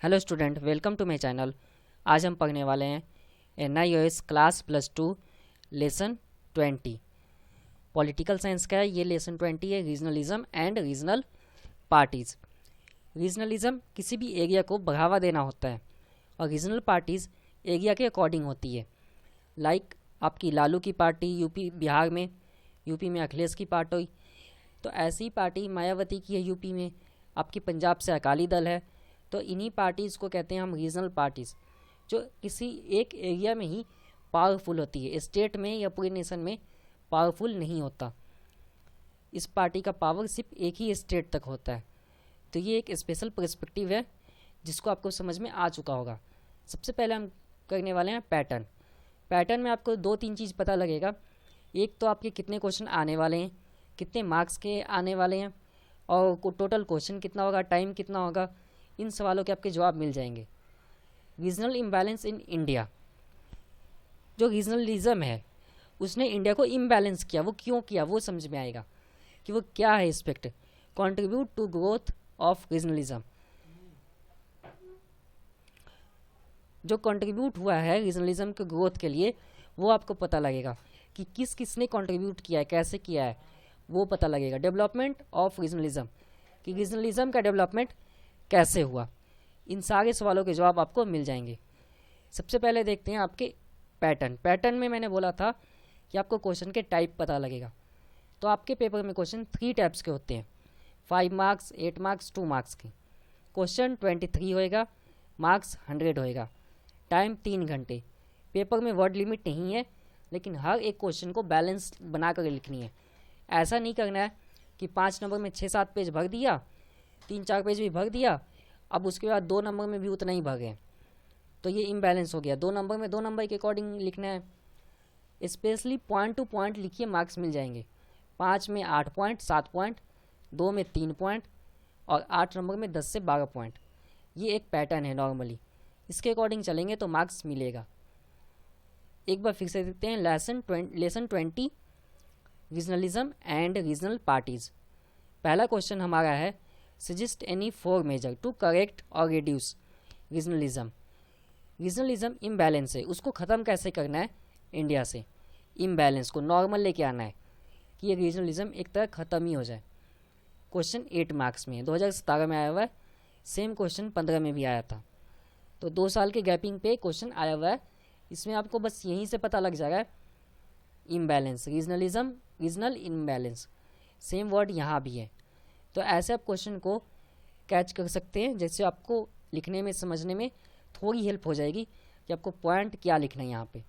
Hello student, welcome to my channel. आज हम पढ़ने वाले हैं NIOS class +2 lesson 20। Political science का है ये लेसन 20 है, regionalism and regional parties. Regionalism किसी भी एरिया को बढ़ावा देना होता है और रीजनल पार्टीज़ एरिया के अकॉर्डिंग होती है। लाइक आपकी लालू की पार्टी यूपी बिहार में, यूपी में अखिलेश की पार्टी, तो ऐसी पार्टी मायावती की है यूपी में, आपकी पंजाब से अकाली दल है। तो इन्हीं पार्टीज़ को कहते हैं हम रीजनल पार्टीज़, जो किसी एक एरिया में ही पावरफुल होती है, स्टेट में या पूरे नेशन में पावरफुल नहीं होता। इस पार्टी का पावर सिर्फ एक ही स्टेट तक होता है। तो ये एक स्पेशल पर्सपेक्टिव है जिसको आपको समझ में आ चुका होगा। सबसे पहले हम करने वाले हैं पैटर्न। पैटर्न में आपको 2-3 चीज़ पता लगेगा। एक तो आपके कितने क्वेश्चन आने वाले हैं, कितने मार्क्स के आने वाले हैं, और टोटल क्वेश्चन कितना होगा, टाइम कितना होगा, इन सवालों के आपके जवाब मिल जाएंगे। रीजनल इम्बैलेंस इन इंडिया, जो रीजनलिज्म है उसने इंडिया को इम्बैलेंस किया, वो क्यों किया वो समझ में आएगा कि वो क्या है aspect. Contribute to growth of regionalism, जो कंट्रीब्यूट हुआ है रीजनलिज्म के ग्रोथ के लिए वो आपको पता लगेगा कि किस किसने कंट्रीब्यूट किया है, कैसे किया है, वो पता लगेगा। डेवलपमेंट ऑफ रीजनलिज्म, कि रीजनलिज्म का डेवलपमेंट कैसे हुआ, इन सारे सवालों के जवाब आपको मिल जाएंगे। सबसे पहले देखते हैं आपके पैटर्न। पैटर्न में मैंने बोला था कि आपको क्वेश्चन के टाइप पता लगेगा। तो आपके पेपर में क्वेश्चन 3 टाइप्स के होते हैं, 5 मार्क्स, 8 मार्क्स, 2 मार्क्स के। क्वेश्चन 23 होएगा, मार्क्स 100 होएगा, टाइम 3 घंटे। पेपर में वर्ड लिमिट नहीं है, लेकिन हर एक क्वेश्चन को बैलेंस बना कर लिखनी है। ऐसा नहीं करना है कि 5 नंबर में 6-7 पेज भर दिया, 3-4 पेज भी भर दिया, अब उसके बाद 2 नंबर में भी उतना ही भगे, तो ये इम्बैलेंस हो गया। 2 नंबर में 2 नंबर के अकॉर्डिंग लिखना है। स्पेशली पॉइंट टू पॉइंट लिखिए, मार्क्स मिल जाएंगे। 5 में 8 पॉइंट, 7 पॉइंट, 2 में 3 पॉइंट और 8 नंबर में 10 से 12 पॉइंट। ये एक पैटर्न है नॉर्मली, इसके अकॉर्डिंग चलेंगे तो मार्क्स मिलेगा। एक बार फिर से देखते हैं lesson 20 regionalism and regional parties. पहला क्वेश्चन हमारा है, suggest any 4 measure to correct और रिड्यूस रीजनलिज्म। रीजनलिज्म इम्बैलेंस है, उसको ख़त्म कैसे करना है इंडिया से। इम्बैलेंस को नॉर्मल लेके आना है कि ये रीजनलिज्म एक तरह ख़त्म ही हो जाए। क्वेश्चन 8 मार्क्स में है, 2017 में आया हुआ है। सेम क्वेश्चन 15 में भी आया था, तो 2 साल के गैपिंग पे क्वेश्चन आया हुआ है। इसमें आपको बस यहीं से पता लग जाएगा imbalance, regionalism, regional imbalance, same word यहाँ भी है। तो ऐसे आप क्वेश्चन को कैच कर सकते हैं, जैसे आपको लिखने में समझने में थोड़ी हेल्प हो जाएगी कि आपको पॉइंट क्या लिखना है यहाँ पे।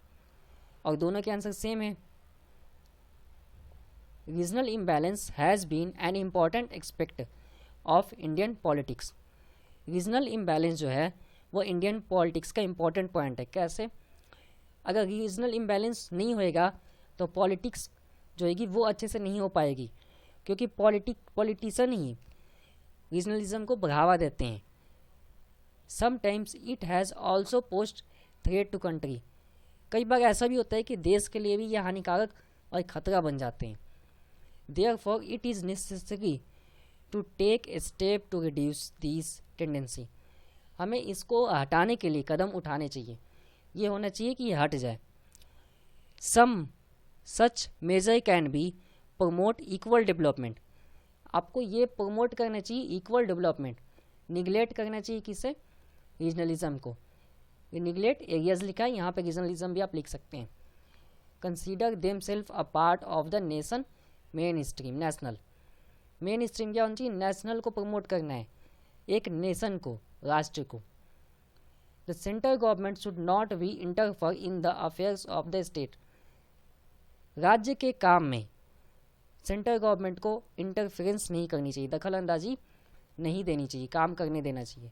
और दोनों के आंसर सेम है। Regional imbalance has been an important aspect of Indian politics. Regional imbalance जो है वो इंडियन पॉलिटिक्स का इम्पॉर्टेंट पॉइंट है। कैसे? अगर रीजनल इम्बैलेंस नहीं होएगा तो पॉलिटिक्स जो होगी वो अच्छे से नहीं हो पाएगी, क्योंकि पॉलिटिशियन ही रीजनलिज्म को बढ़ावा देते हैं। Sometimes it has also posed threat to country, कई बार ऐसा भी होता है कि देश के लिए भी यह हानिकारक और खतरा बन जाते हैं। Therefore it is necessary to take a step to reduce this tendency. हमें इसको हटाने के लिए कदम उठाने चाहिए, ये होना चाहिए कि ये हट जाए। Some such measure can be promote equal development, आपको ये प्रमोट करना चाहिए इक्वल डेवलपमेंट। निगलेक्ट करना चाहिए किसे? रीजनलिज्म को। ये निगलेक्ट एरियाज लिखा है, यहाँ पे रीजनलिज्म भी आप लिख सकते हैं। Consider them self a part of the nation main stream, national main stream क्या होना चाहिए? नेशनल को प्रमोट करना है, एक नेशन को, राष्ट्र को। The central government should not be interfere in the affairs of the state, राज्य के काम में सेंट्रल गवर्नमेंट को इंटरफेरेंस नहीं करनी चाहिए, दखल अंदाजी नहीं देनी चाहिए, काम करने देना चाहिए।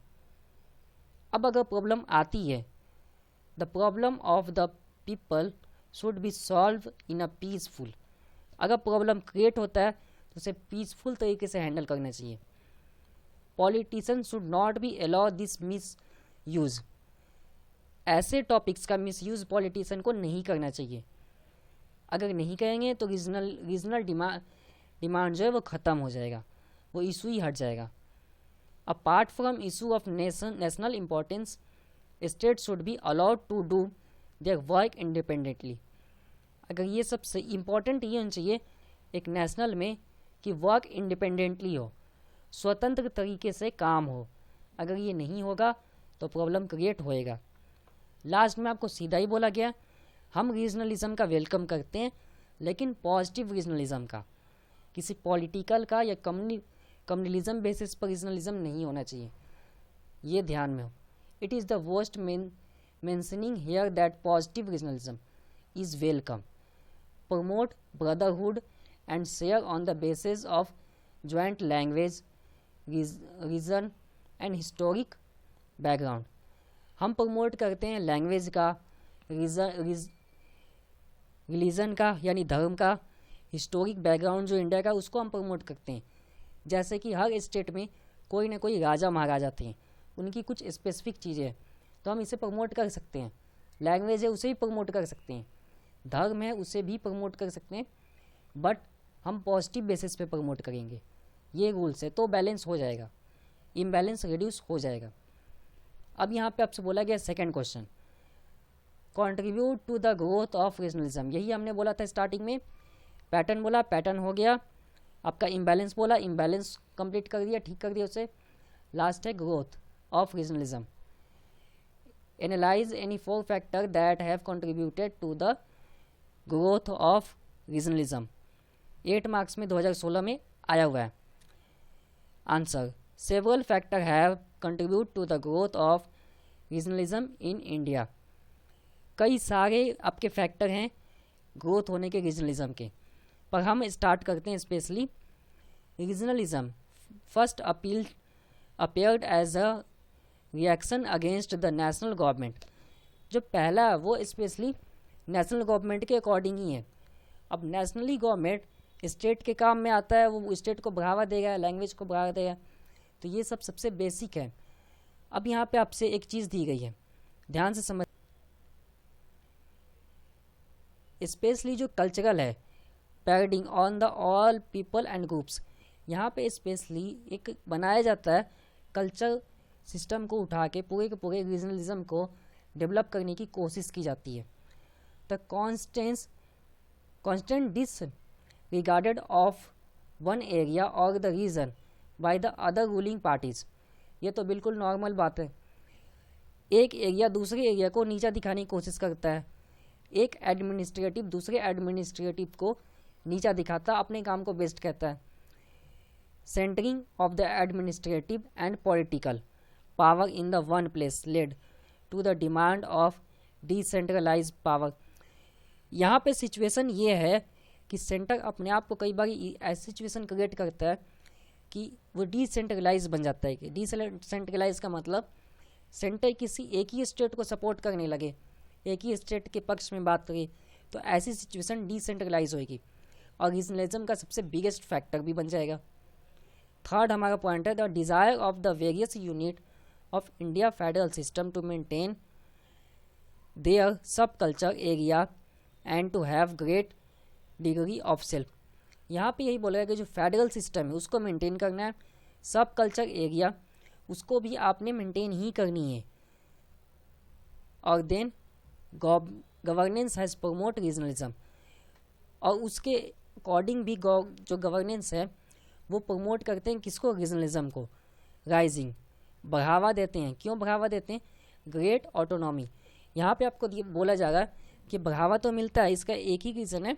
अब अगर प्रॉब्लम आती है, the problem of the people should be solve in a peaceful, अगर प्रॉब्लम क्रिएट होता है तो उसे पीसफुल तरीके से हैंडल करना चाहिए। Politician should not be allow this miss use, ऐसे टॉपिक्स का मिस यूज पॉलिटिशियन को नहीं करना चाहिए। अगर नहीं करेंगे तो रीजनल डिमांड जो है वो ख़त्म हो जाएगा, वो इशू ही हट जाएगा। Apart from issue of national importance state should be allowed to do their work independently. अगर ये सबसे इम्पॉर्टेंट ये होना चाहिए एक नेशनल में कि वर्क इंडिपेंडेंटली हो, स्वतंत्र तरीके से काम हो। अगर ये नहीं होगा तो प्रॉब्लम क्रिएट होएगा। लास्ट में आपको सीधा ही बोला गया, हम रीजनलिज्म का वेलकम करते हैं, लेकिन पॉजिटिव रीजनलिज्म का, किसी पॉलिटिकल का या कम्युनलिज्म बेसिस पर रीजनलिज्म नहीं होना चाहिए, ये ध्यान में हो। It is the worst mentioning here that positive regionalism is welcome, promote brotherhood and share on the basis of joint language, region and historic background। हम प्रमोट करते हैं लैंग्वेज का, रिलीजन का यानी धर्म का, हिस्टोरिक बैकग्राउंड जो इंडिया का उसको हम प्रमोट करते हैं। जैसे कि हर स्टेट में कोई ना कोई राजा महाराजा थे, उनकी कुछ स्पेसिफिक चीज़ें हैं तो हम इसे प्रमोट कर सकते हैं। लैंग्वेज है उसे भी प्रमोट कर सकते हैं, धर्म है उसे भी प्रमोट कर सकते हैं, बट हम पॉजिटिव बेसिस पे प्रमोट करेंगे। ये रूल्स है तो बैलेंस हो जाएगा, इम्बैलेंस रिड्यूस हो जाएगा। अब यहाँ पे आपसे बोला गया second question, contribute to the growth of regionalism. यही हमने बोला था स्टार्टिंग में, पैटर्न बोला, पैटर्न हो गया। आपका इम्बैलेंस बोला, इम्बैलेंस कंप्लीट कर दिया, ठीक कर दिया उसे। लास्ट है growth of regionalism. Analyse any 4 factor that have contributed to the growth of regionalism. 8 marks में 2016 में आया हुआ है answer. Several factor have contribute to the growth of regionalism in India. कई सारे आपके फैक्टर हैं ग्रोथ होने के रीजनलिज्म के, पर हम स्टार्ट करते हैं specially regionalism first appeared as a reaction against the national government. जो पहला है वो स्पेशली नेशनल गवर्नमेंट के अकॉर्डिंग ही है। अब नेशनली गवर्नमेंट स्टेट के काम में आता है, वो स्टेट को बढ़ावा देगा, लैंग्वेज को बढ़ावा देगा, तो ये सब सबसे बेसिक है। अब यहाँ पे आपसे एक चीज़ दी गई है, ध्यान से समझ। स्पेशली जो कल्चरल है, पैरडिंग on the all people and groups, यहाँ पे स्पेशली एक बनाया जाता है कल्चर सिस्टम को उठा के पूरे रीजनलिज्म को डेवलप करने की कोशिश की जाती है। The constant disregarded of one area और the region by the other ruling parties. ये तो बिल्कुल नॉर्मल बात है। एक एरिया दूसरे एरिया को नीचा दिखाने की कोशिश करता है, एक एडमिनिस्ट्रेटिव दूसरे एडमिनिस्ट्रेटिव को नीचा दिखाता, अपने काम को बेस्ट कहता है। Centring of the administrative and political power in the one place led to the demand of decentralise power. यहाँ पे सिचुएशन ये है कि सेंटर अपने आप को कई बार ऐसी सिचुएशन क्रिएट करता है कि वो डिसेंट्रलाइज बन जाता है। कि डिसेंट्रलाइज का मतलब सेंटर किसी एक ही स्टेट को सपोर्ट करने लगे, एक ही स्टेट के पक्ष में बात करें, तो ऐसी सिचुएशन डिसेंट्रलाइज होगी और रीजनलिज्म का सबसे बिगेस्ट फैक्टर भी बन जाएगा। थर्ड हमारा पॉइंट है the desire of the various unit of India federal system to maintain their sub culture area and to have great degree of self. यहाँ पे यही बोला कि जो फेडरल सिस्टम है उसको मेंटेन करना है, सब कल्चर एरिया उसको भी आपने मेंटेन ही करनी है। और then governance has promote regionalism, और उसके अकॉर्डिंग भी जो गवर्नेंस है वो प्रमोट करते हैं किसको, रीजनलिज्म को। राइजिंग बढ़ावा देते हैं, क्यों बढ़ावा देते हैं, ग्रेट ऑटोनॉमी। यहाँ पे आपको बोला जा रहा है कि बढ़ावा तो मिलता है, इसका एक ही रीज़न है,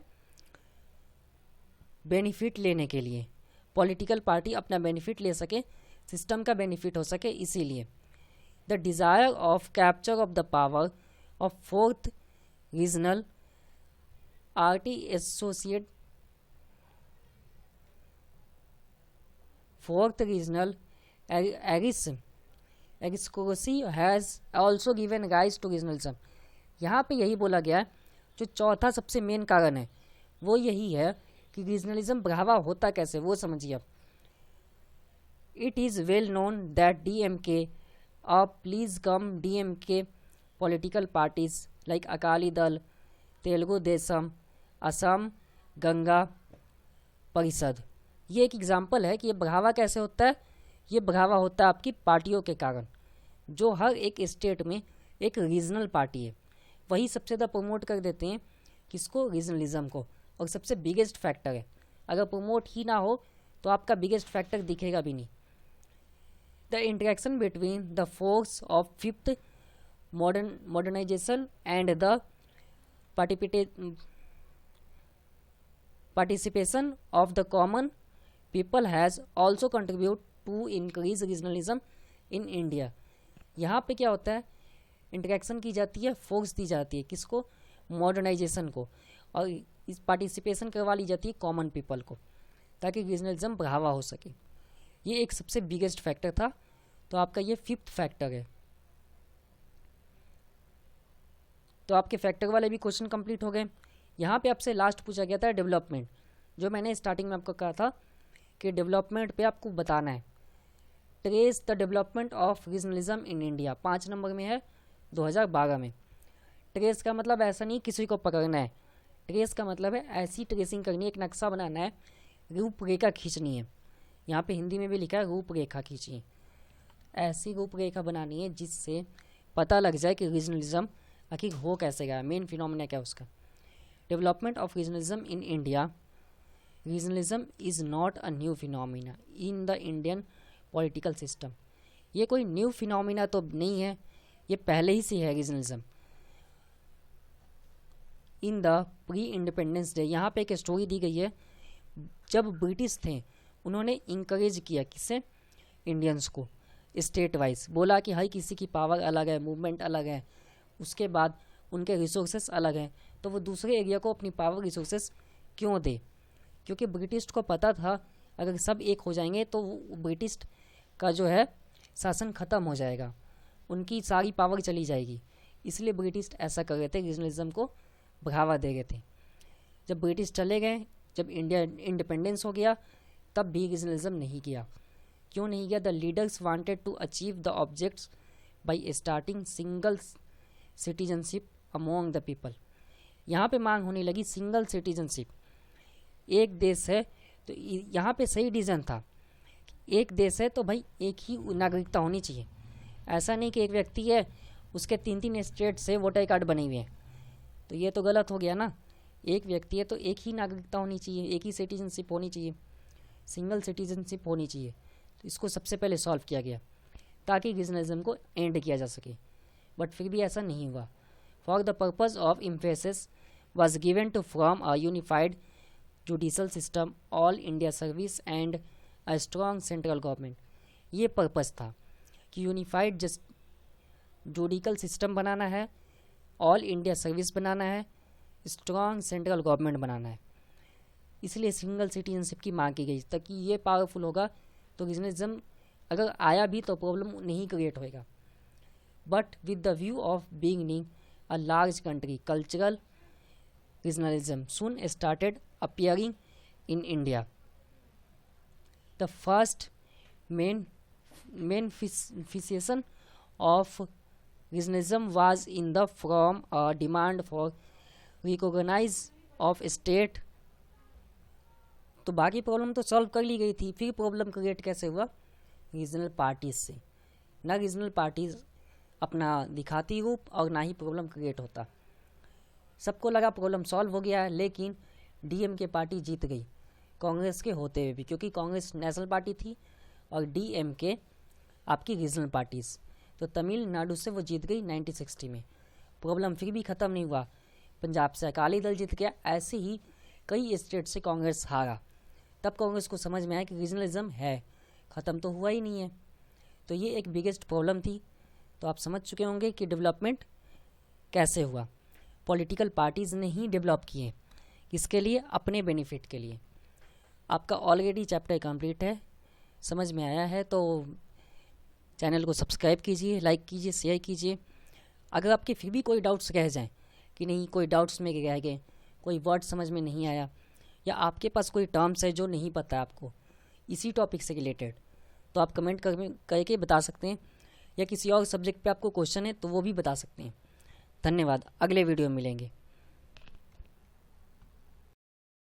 बेनिफिट लेने के लिए, पॉलिटिकल पार्टी अपना बेनिफिट ले सके, सिस्टम का बेनिफिट हो सके, इसीलिए। The desire of capture of the power of fourth regional arty associate fourth regional aristocracy has also given rise to regionalism. यहाँ पे यही बोला गया है, जो चौथा सबसे मेन कारण है वो यही है कि रीजनलिज्म बढ़ावा होता कैसे, वो समझिए आप। It is well known that DMK please come DMK political parties like Akali Dal, Telugu Desam, Assam Ganga परिषद, ये एक एग्जाम्पल है कि ये बढ़ावा कैसे होता है। ये बढ़ावा होता है आपकी पार्टियों के कारण। जो हर एक स्टेट में एक रीजनल पार्टी है, वही सबसे ज़्यादा प्रमोट कर देते हैं किसको, रीजनलिज्म को, और सबसे बिगेस्ट फैक्टर है। अगर प्रमोट ही ना हो तो आपका बिगेस्ट फैक्टर दिखेगा भी नहीं। The interaction between the force of fifth modernisation and the participation of the common people has also contribute to increase regionalism in India। यहाँ पे क्या होता है, इंटरेक्शन की जाती है, फोर्स दी जाती है किसको, मॉडर्नाइजेशन को, और इस पार्टिसिपेशन करवा ली जाती है कॉमन पीपल को, ताकि रीजनलिज्म बढ़ावा हो सके। ये एक सबसे बिगेस्ट फैक्टर था। तो आपका ये फिफ्थ फैक्टर है। तो आपके फैक्टर वाले भी क्वेश्चन कंप्लीट हो गए। यहाँ पे आपसे लास्ट पूछा गया था डेवलपमेंट, जो मैंने स्टार्टिंग में आपको कहा था कि डेवलपमेंट पे आपको बताना है। Trace the development of regionalism in India 5 number में है 2012 में। ट्रेस का मतलब ऐसा नहीं किसी को पकड़ना है, ट्रेस का मतलब है ऐसी ट्रेसिंग करनी है, एक नक्शा बनाना है, रूपरेखा खींचनी है। यहाँ पे हिंदी में भी लिखा है रूपरेखा खींचिए। ऐसी रूपरेखा बनानी है जिससे पता लग जाए कि रीजनलिज्म आखिर हो कैसे गया, मेन फिनोमिना क्या है उसका। Development of regionalism in India. Regionalism is not a new phenomena in the Indian political system. ये कोई न्यू फिनोमिना तो नहीं है, ये पहले ही से है regionalism. In the pre independence day, यहाँ पे एक स्टोरी दी गई है। जब ब्रिटिश थे उन्होंने इंकरेज किया किससे, इंडियंस को, स्टेट वाइज बोला कि हर किसी की पावर अलग है, मूवमेंट अलग है, उसके बाद उनके रिसोर्सेस अलग हैं, तो वो दूसरे एरिया को अपनी पावर रिसोर्सेस क्यों दे, क्योंकि ब्रिटिश को पता था अगर सब एक हो जाएंगे तो ब्रिटिश का जो है शासन ख़त्म हो जाएगा, उनकी सारी पावर चली जाएगी। इसलिए ब्रिटिश ऐसा कर रहे थे, रीजनलिज्म को बढ़ावा दे रहे थे। जब ब्रिटिश चले गए, जब इंडिया इंडिपेंडेंस हो गया, तब भी रीजनलिज्म नहीं किया। क्यों नहीं किया? The leaders wanted to achieve the objects by starting single citizenship among the people. यहाँ पे मांग होने लगी सिंगल सिटीजनशिप, एक देश है तो यहाँ पे सही डिसीजन था, एक देश है तो भाई एक ही नागरिकता होनी चाहिए। ऐसा नहीं कि एक व्यक्ति है उसके 3 स्टेट से वोटर कार्ड बने हुए हैं, तो ये तो गलत हो गया ना। एक व्यक्ति है तो एक ही नागरिकता होनी चाहिए, एक ही सिटीजनशिप होनी चाहिए, सिंगल सिटीजनशिप होनी चाहिए। तो इसको सबसे पहले सॉल्व किया गया ताकि रीजनलिज्म को एंड किया जा सके, बट फिर भी ऐसा नहीं हुआ। For the purpose of emphasis was given to form a unified judicial system, all India service and a strong central government। ये पर्पस था कि यूनिफाइड जुडिकल सिस्टम बनाना है, ऑल इंडिया सर्विस बनाना है, स्ट्रॉन्ग सेंट्रल गवर्नमेंट बनाना है। इसलिए single citizenship की मांग की गई ताकि ये पावरफुल होगा तो रीजनलिज्म अगर आया भी तो प्रॉब्लम नहीं क्रिएट होएगा। But with the view of beginning a large country, cultural regionalism soon started appearing in India। The first manifestation of regionalism was in the form a demand for recognize of state। तो बाकी problem तो solve कर ली गई थी, फिर problem create कैसे हुआ? Regional parties से। ना रीजनल पार्टीज अपना दिखाती रूप और ना ही प्रॉब्लम क्रिएट होता। सबको लगा प्रॉब्लम सॉल्व हो गया है, लेकिन डीएमके पार्टी जीत गई कांग्रेस के होते हुए भी, क्योंकि कांग्रेस नेशनल पार्टी थी और डीएमके आपकी रीजनल पार्टीज। तो तमिलनाडु से वो जीत गई 1960 में। प्रॉब्लम फिर भी ख़त्म नहीं हुआ, पंजाब से अकाली दल जीत गया। ऐसे ही कई स्टेट से कांग्रेस हारा। तब कांग्रेस को समझ में आया कि रीजनलिज्म है, ख़त्म तो हुआ ही नहीं है। तो ये एक बिगेस्ट प्रॉब्लम थी। तो आप समझ चुके होंगे कि डेवलपमेंट कैसे हुआ। पॉलिटिकल पार्टीज़ ने ही डेवलप किए, किसके लिए? अपने बेनिफिट के लिए। आपका ऑलरेडी चैप्टर कंप्लीट है, समझ में आया है तो चैनल को सब्सक्राइब कीजिए, लाइक कीजिए, शेयर कीजिए। अगर आपके फिर भी कोई डाउट्स रह जाएं कि नहीं कोई डाउट्स में रह गए, कोई वर्ड समझ में नहीं आया, या आपके पास कोई टर्म्स है जो नहीं पता है आपको इसी टॉपिक से रिलेटेड, तो आप कमेंट करके बता सकते हैं, या किसी और सब्जेक्ट पे आपको क्वेश्चन है तो वो भी बता सकते हैं। धन्यवाद, अगले वीडियो में मिलेंगे।